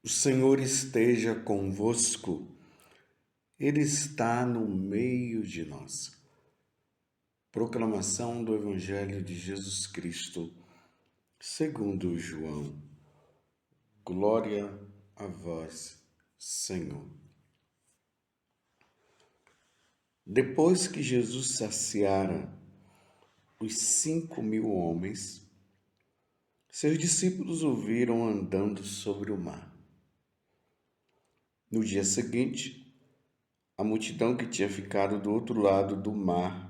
O Senhor esteja convosco, Ele está no meio de nós. Proclamação do Evangelho de Jesus Cristo, segundo João. Glória a vós, Senhor. Depois que Jesus saciara os 5.000 homens, seus discípulos o viram andando sobre o mar. No dia seguinte, a multidão que tinha ficado do outro lado do mar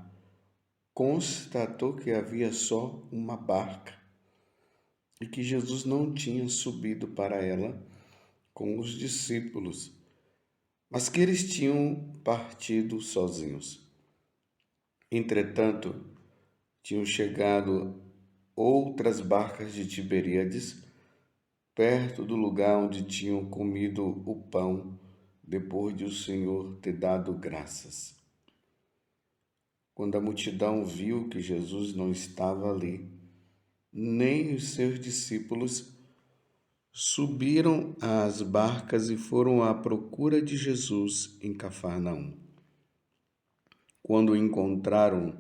constatou que havia só uma barca e que Jesus não tinha subido para ela com os discípulos, mas que eles tinham partido sozinhos. Entretanto, tinham chegado outras barcas de Tiberíades, perto do lugar onde tinham comido o pão, depois de o Senhor ter dado graças. Quando a multidão viu que Jesus não estava ali, nem os seus discípulos, subiram às barcas e foram à procura de Jesus em Cafarnaum. Quando o encontraram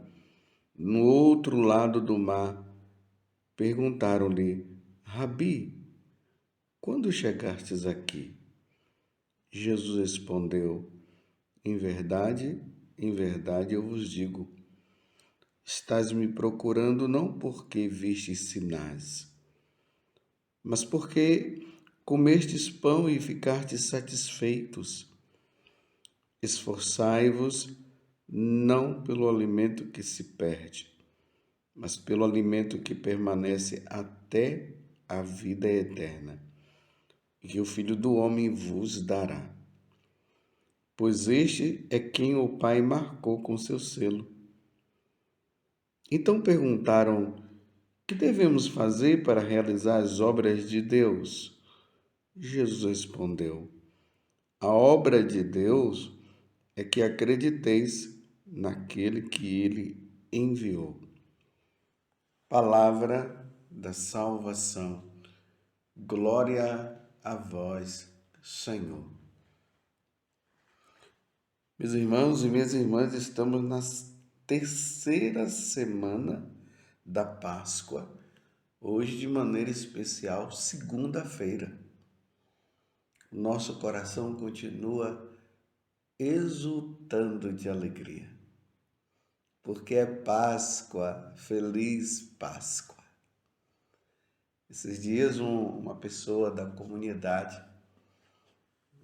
no outro lado do mar, perguntaram-lhe: Rabi, quando chegastes aqui? Jesus respondeu: em verdade eu vos digo, estás me procurando não porque vistes sinais, mas porque comestes pão e ficastes satisfeitos. Esforçai-vos não pelo alimento que se perde, mas pelo alimento que permanece até a vida eterna, que o Filho do Homem vos dará. Pois este é quem o Pai marcou com seu selo. Então perguntaram: que devemos fazer para realizar as obras de Deus? Jesus respondeu: a obra de Deus é que acrediteis naquele que ele enviou. Palavra da salvação. Glória a vós, Senhor. Meus irmãos e minhas irmãs, estamos na terceira semana da Páscoa, hoje de maneira especial, segunda-feira. Nosso coração continua exultando de alegria, porque é Páscoa, feliz Páscoa. Esses dias uma pessoa da comunidade,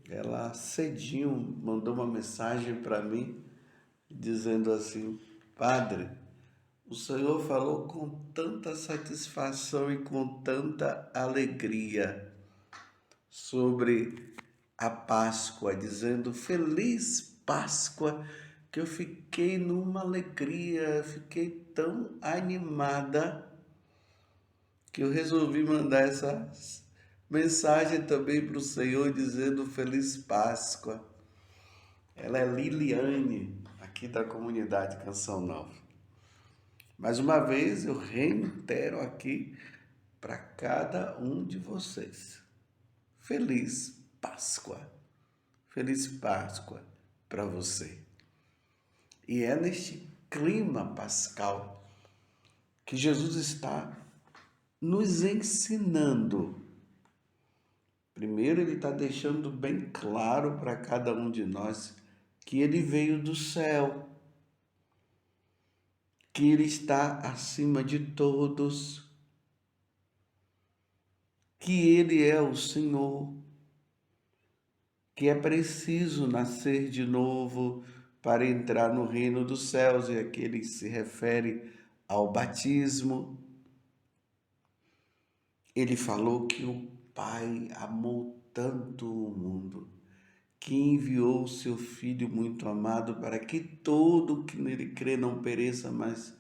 ela cedinho mandou uma mensagem para mim, dizendo assim: Padre, o Senhor falou com tanta satisfação e com tanta alegria sobre a Páscoa, dizendo Feliz Páscoa, que eu fiquei numa alegria, fiquei tão animada que eu resolvi mandar essa mensagem também para o Senhor, dizendo Feliz Páscoa. Ela é Liliane, aqui da comunidade Canção Nova. Mais uma vez eu reitero aqui para cada um de vocês. Feliz Páscoa. Feliz Páscoa para você. E é neste clima pascal que Jesus está nos ensinando. Primeiro, ele está deixando bem claro para cada um de nós que ele veio do céu, que ele está acima de todos, que ele é o Senhor, que é preciso nascer de novo para entrar no reino dos céus, e aqui ele se refere ao batismo. Ele falou que o Pai amou tanto o mundo, que enviou o seu Filho muito amado para que todo que nele crê não pereça, mas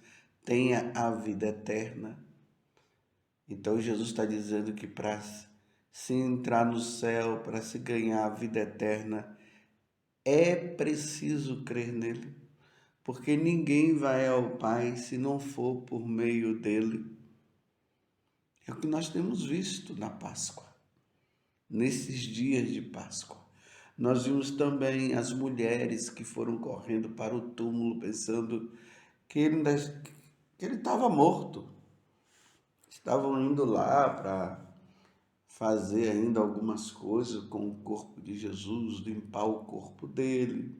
tenha a vida eterna. Então Jesus está dizendo que para se entrar no céu, para se ganhar a vida eterna, é preciso crer nele, porque ninguém vai ao Pai se não for por meio dele. É o que nós temos visto na Páscoa, nesses dias de Páscoa. Nós vimos também as mulheres que foram correndo para o túmulo pensando que ele estava morto. Estavam indo lá para fazer ainda algumas coisas com o corpo de Jesus, limpar o corpo dele.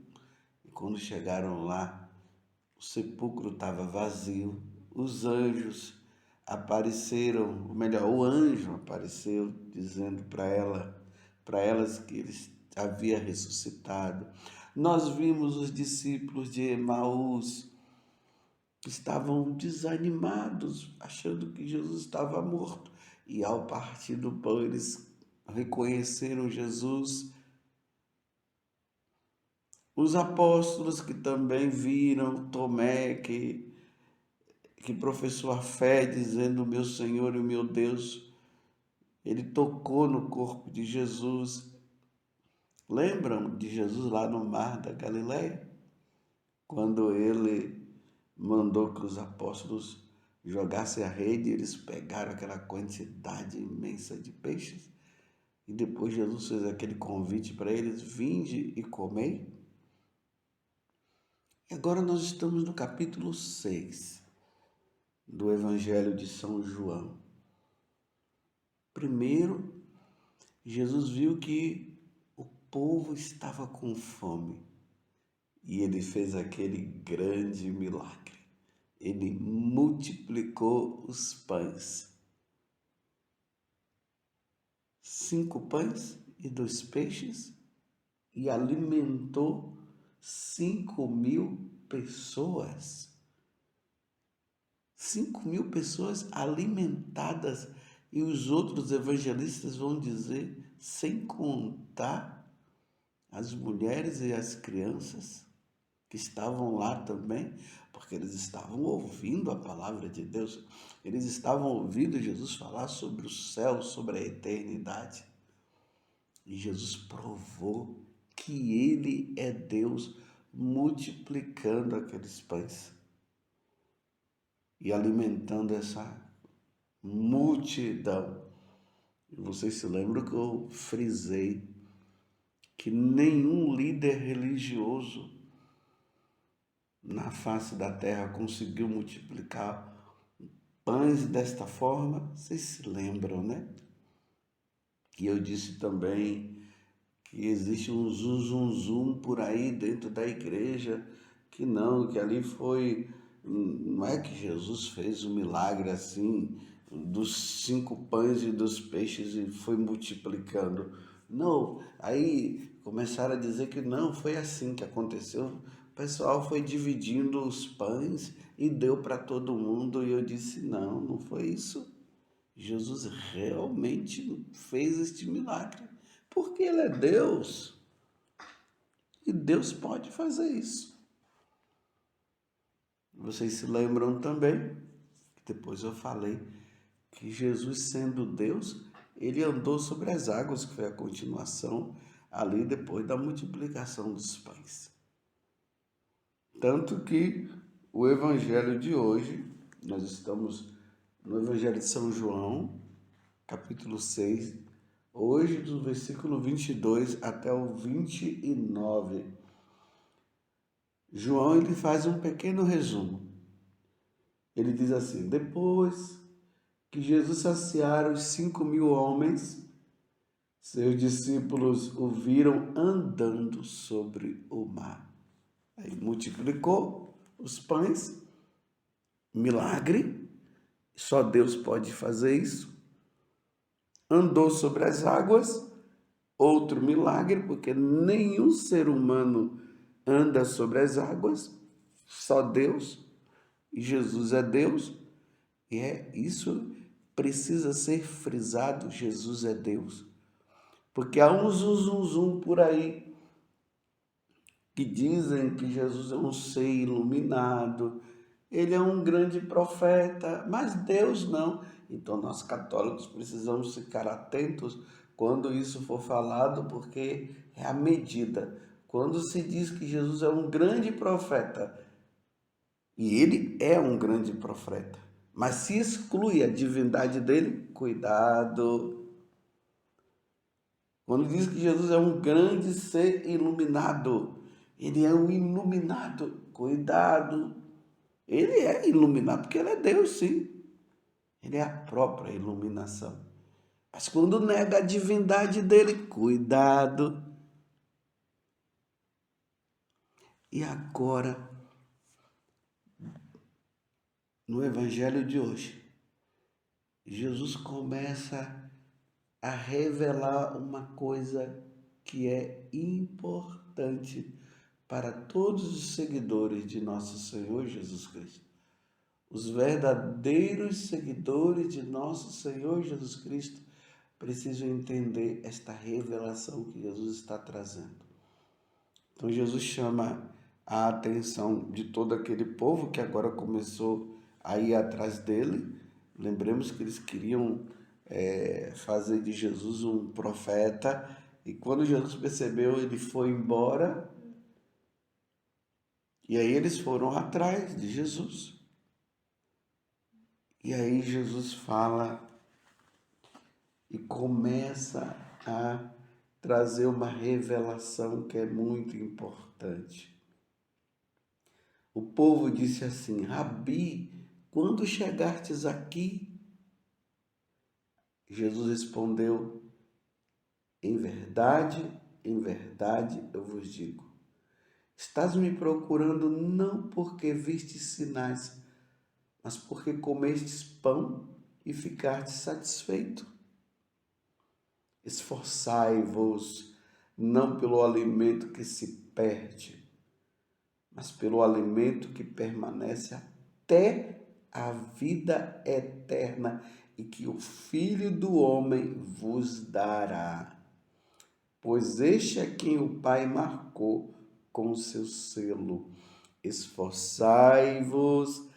E quando chegaram lá, o sepulcro estava vazio. Os anjos apareceram, ou melhor, o anjo apareceu dizendo para elas que ele havia ressuscitado. Nós vimos os discípulos de Emaús que estavam desanimados, achando que Jesus estava morto. E ao partir do pão, eles reconheceram Jesus. Os apóstolos que também viram Tomé, que professou a fé, dizendo: meu Senhor e meu Deus, ele tocou no corpo de Jesus. Lembram de Jesus lá no mar da Galileia? Quando ele mandou que os apóstolos jogassem a rede, eles pegaram aquela quantidade imensa de peixes, e depois Jesus fez aquele convite para eles: vinde e comei. E agora nós estamos no capítulo 6 do Evangelho de São João. Primeiro, Jesus viu que o povo estava com fome e ele fez aquele grande milagre. Ele multiplicou os pães. 5 pães e 2 peixes, e alimentou 5.000 pessoas. 5.000 pessoas alimentadas, e os outros evangelistas vão dizer, sem contar as mulheres e as crianças que estavam lá também, porque eles estavam ouvindo a palavra de Deus, eles estavam ouvindo Jesus falar sobre o céu, sobre a eternidade. E Jesus provou que ele é Deus, multiplicando aqueles pães e alimentando essa multidão. E vocês se lembram que eu frisei que nenhum líder religioso na face da terra conseguiu multiplicar pães desta forma? Vocês se lembram, né? E eu disse também que existe um zum por aí dentro da igreja, que ali foi, não é que Jesus fez um milagre assim, dos 5 pães e dos peixes e foi multiplicando. Não, aí começaram a dizer que não, foi assim que aconteceu. O pessoal foi dividindo os pães e deu para todo mundo, e eu disse, não, não foi isso. Jesus realmente fez este milagre, porque ele é Deus, e Deus pode fazer isso. Vocês se lembram também, que depois eu falei, que Jesus, sendo Deus, ele andou sobre as águas, que foi a continuação ali depois da multiplicação dos pães. Tanto que o evangelho de hoje, nós estamos no Evangelho de São João, capítulo 6, hoje do versículo 22 até o 29. João, ele faz um pequeno resumo. Ele diz assim: depois que Jesus saciara os 5.000 homens, seus discípulos o viram andando sobre o mar. Aí multiplicou os pães, milagre, só Deus pode fazer isso. Andou sobre as águas, outro milagre, porque nenhum ser humano anda sobre as águas, só Deus, e Jesus é Deus, e isso precisa ser frisado: Jesus é Deus. Porque há um zum por aí que dizem que Jesus é um ser iluminado, ele é um grande profeta, mas Deus não. Então nós católicos precisamos ficar atentos quando isso for falado, porque é a medida. Quando se diz que Jesus é um grande profeta, E ele é um grande profeta. Mas se exclui a divindade dele, cuidado. Quando diz que Jesus é um grande ser iluminado, ele é um iluminado, cuidado. Ele é iluminado porque ele é Deus, sim. Ele é a própria iluminação. Mas quando nega a divindade dele, cuidado. E agora, no evangelho de hoje, Jesus começa a revelar uma coisa que é importante para todos os seguidores de nosso Senhor Jesus Cristo. Os verdadeiros seguidores de nosso Senhor Jesus Cristo precisam entender esta revelação que Jesus está trazendo. Então Jesus chama a atenção de todo aquele povo que agora começou a ir atrás dele. Lembremos que eles queriam fazer de Jesus um profeta, e quando Jesus percebeu, ele foi embora, e aí eles foram atrás de Jesus. E aí Jesus fala e começa a trazer uma revelação que é muito importante. O povo disse assim: Rabi, quando chegastes aqui? Jesus respondeu: em verdade, eu vos digo, estás me procurando não porque vistes sinais, mas porque comestes pão e ficastes satisfeito. Esforçai-vos não pelo alimento que se perde, mas pelo alimento que permanece até a vida eterna e que o Filho do Homem vos dará. Pois este é quem o Pai marcou com o seu selo. Esforçai-vos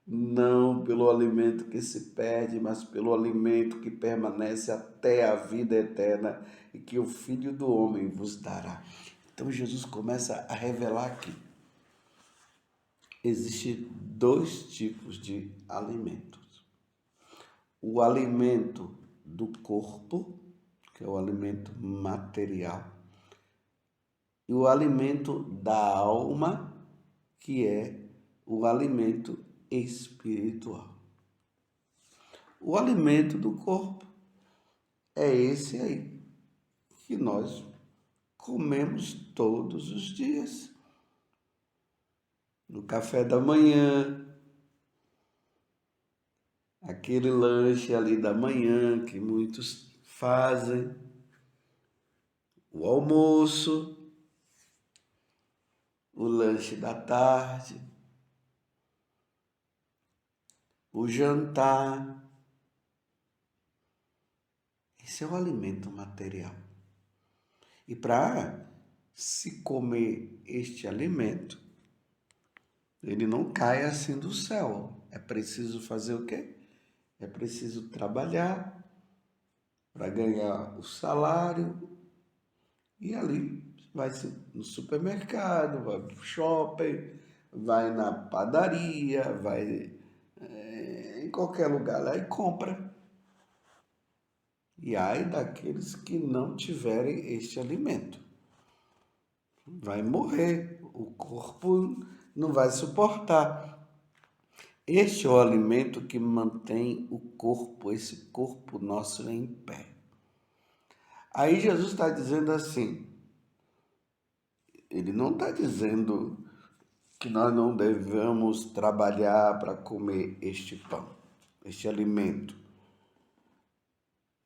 não pelo alimento que se perde, mas pelo alimento que permanece até a vida eterna e que o Filho do Homem vos dará. Então Jesus começa a revelar aqui. Existem dois tipos de alimentos. O alimento do corpo, que é o alimento material, e o alimento da alma, que é o alimento espiritual. O alimento do corpo é esse aí, que nós comemos todos os dias. No café da manhã, aquele lanche ali da manhã que muitos fazem, o almoço, o lanche da tarde, o jantar. Esse é o alimento material. E para se comer este alimento, ele não cai assim do céu. É preciso fazer o quê? É preciso trabalhar para ganhar o salário. E ali vai no supermercado, vai para o shopping, vai na padaria, vai em qualquer lugar lá e compra. E ai daqueles que não tiverem este alimento. Vai morrer, o corpo não vai suportar. Este é o alimento que mantém o corpo, esse corpo nosso em pé. Aí Jesus está dizendo assim, ele não está dizendo que nós não devemos trabalhar para comer este pão, este alimento.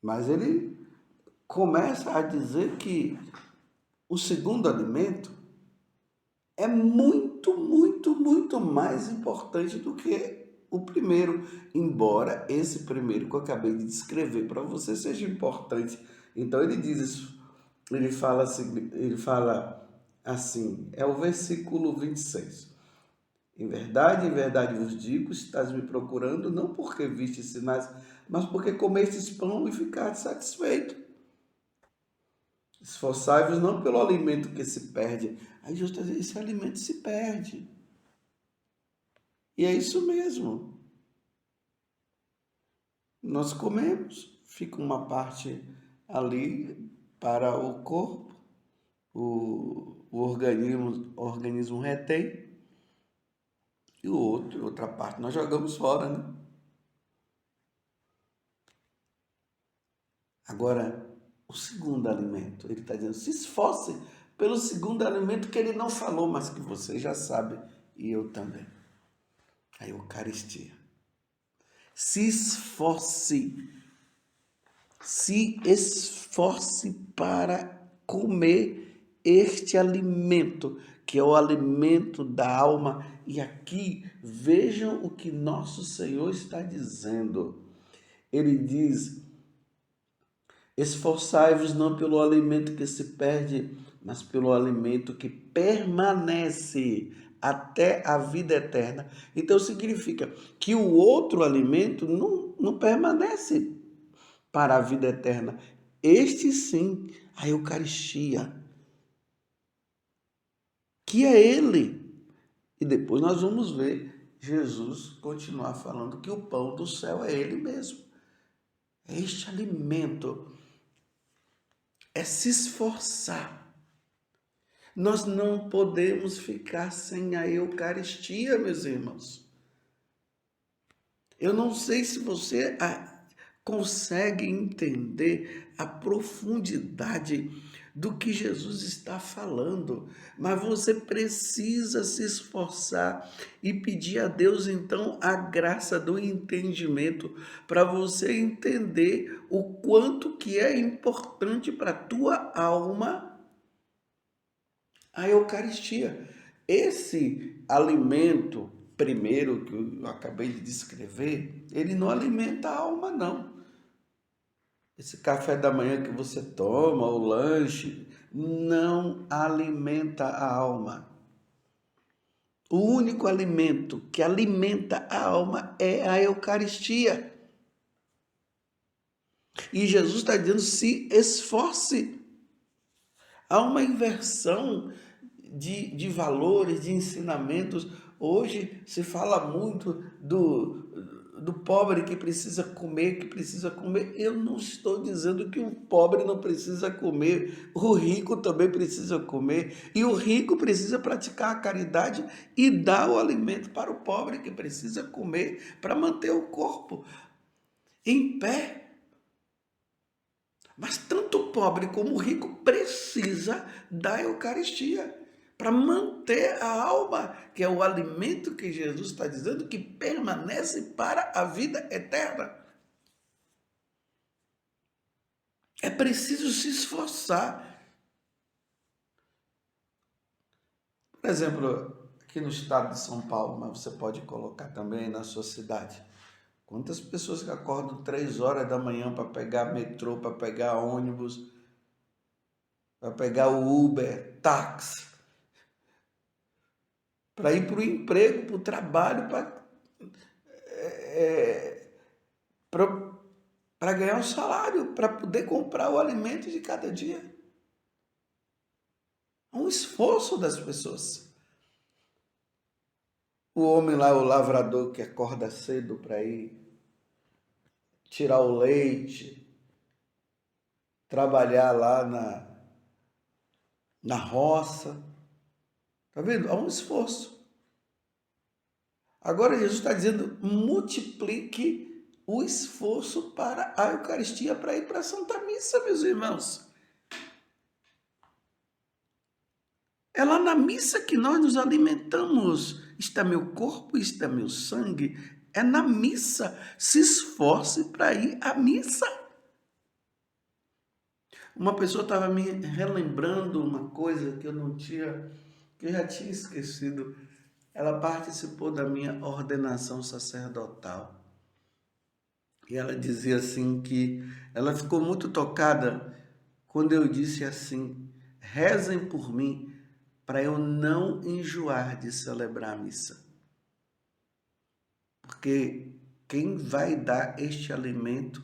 Mas ele começa a dizer que o segundo alimento é muito, muito, muito mais importante do que o primeiro, embora esse primeiro que eu acabei de descrever para você seja importante. Então ele diz isso, ele fala assim, é o versículo 26. Em verdade vos digo, estás me procurando não porque viste sinais, mas porque comestes pão e ficaste satisfeito. Esforçai-vos não pelo alimento que se perde. Aí Jesus está dizendo, esse alimento se perde. E é isso mesmo. Nós comemos, fica uma parte ali para o corpo, o organismo retém, e outra parte nós jogamos fora, né? Agora, o segundo alimento, ele está dizendo, se esforce pelo segundo alimento que ele não falou, mas que você já sabe, e eu também. A Eucaristia. Se esforce para comer este alimento, que é o alimento da alma. E aqui, vejam o que nosso Senhor está dizendo. Ele diz: esforçai-vos não pelo alimento que se perde, mas pelo alimento que permanece até a vida eterna. Então significa que o outro alimento não permanece para a vida eterna. Este sim, a Eucaristia, que é Ele. E depois nós vamos ver Jesus continuar falando que o pão do céu é Ele mesmo. Este alimento é se esforçar. Nós não podemos ficar sem a Eucaristia, meus irmãos. Eu não sei se você consegue entender a profundidade do que Jesus está falando, mas você precisa se esforçar e pedir a Deus então a graça do entendimento para você entender o quanto que é importante para a tua alma a Eucaristia. Esse alimento primeiro que eu acabei de descrever, ele não alimenta a alma, não. Esse café da manhã que você toma, o lanche, não alimenta a alma. O único alimento que alimenta a alma é a Eucaristia. E Jesus está dizendo, se esforce. Há uma inversão de valores, de ensinamentos. Hoje se fala muito do pobre que precisa comer, que precisa comer. Eu não estou dizendo que o pobre não precisa comer, o rico também precisa comer. E o rico precisa praticar a caridade e dar o alimento para o pobre que precisa comer para manter o corpo em pé. Mas tanto o pobre como o rico precisa da Eucaristia para manter a alma, que é o alimento que Jesus está dizendo que permanece para a vida eterna. É preciso se esforçar. Por exemplo, aqui no estado de São Paulo, mas você pode colocar também na sua cidade. Quantas pessoas que acordam 3 horas da manhã para pegar metrô, para pegar ônibus, para pegar o Uber, táxi, para ir para o emprego, para o trabalho, para ganhar um salário, para poder comprar o alimento de cada dia. É um esforço das pessoas. O homem lá, o lavrador que acorda cedo para ir tirar o leite, trabalhar lá na roça. Tá vendo? Há um esforço. Agora Jesus está dizendo, multiplique o esforço para a Eucaristia, para ir para a Santa Missa, meus irmãos. É lá na missa que nós nos alimentamos. Está meu corpo, está meu sangue. É na missa. Se esforce para ir à missa. Uma pessoa estava me relembrando uma coisa que eu já tinha esquecido. Ela participou da minha ordenação sacerdotal. E ela dizia assim que ela ficou muito tocada quando eu disse assim: rezem por mim para eu não enjoar de celebrar a missa. Porque quem vai dar este alimento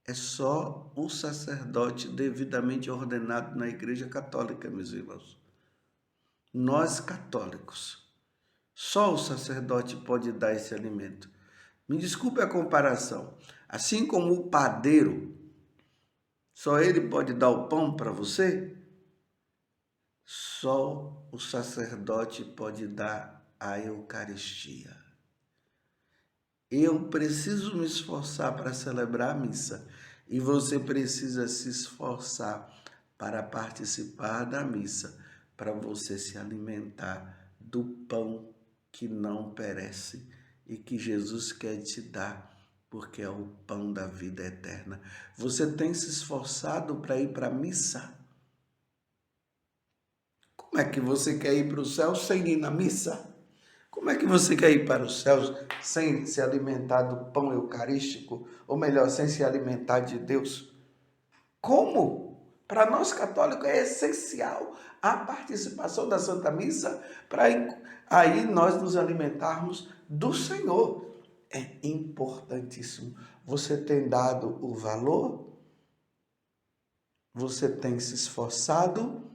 é só o sacerdote devidamente ordenado na Igreja Católica, meus irmãos. Nós católicos Só o sacerdote pode dar esse alimento. Me desculpe a comparação. Assim como o padeiro, só ele pode dar o pão para você, só o sacerdote pode dar a Eucaristia. Eu preciso me esforçar para celebrar a missa e você precisa se esforçar para participar da missa, para você se alimentar do pão que não perece e que Jesus quer te dar, porque é o pão da vida eterna. Você tem se esforçado para ir para a missa? Como é que você quer ir para o céu sem ir na missa? Como é que você quer ir para os céus sem se alimentar do pão eucarístico? Ou melhor, sem se alimentar de Deus? Como? Para nós católicos é essencial a participação da Santa Missa para aí nós nos alimentarmos do Senhor. É importantíssimo. Você tem dado o valor? Você tem se esforçado?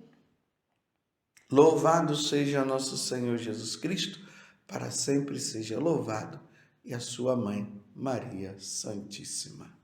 Louvado seja nosso Senhor Jesus Cristo, para sempre seja louvado, e a sua mãe, Maria Santíssima.